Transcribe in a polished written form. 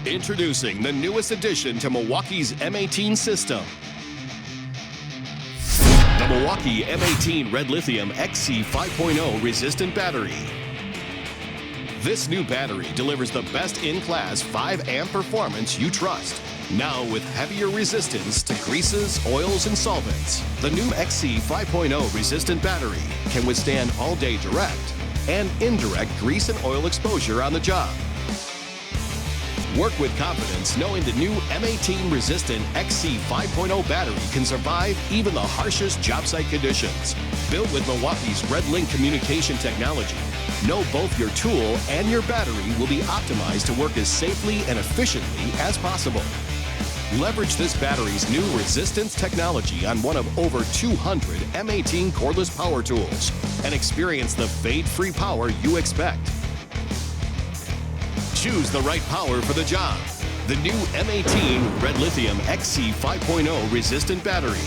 Introducing the newest addition to Milwaukee's M18 system. The Milwaukee M18 REDLITHIUM XC5.0 Resistant battery. This new battery delivers the best in-class 5-amp performance you trust. Now with heavier resistance to greases, oils, and solvents. The new XC5.0 Resistant battery can withstand all-day direct and indirect grease and oil exposure on the job. Work with confidence knowing the new M18 Resistant XC5.0 battery can survive even the harshest job site conditions. Built with Milwaukee's REDLINK communication technology, know both your tool and your battery will be optimized to work as safely and efficiently as possible. Leverage this battery's new resistance technology on one of over 200 M18 cordless power tools and experience the fade-free power you expect. Choose the right power for the job. The new M18 REDLITHIUM XC5.0 Resistant battery.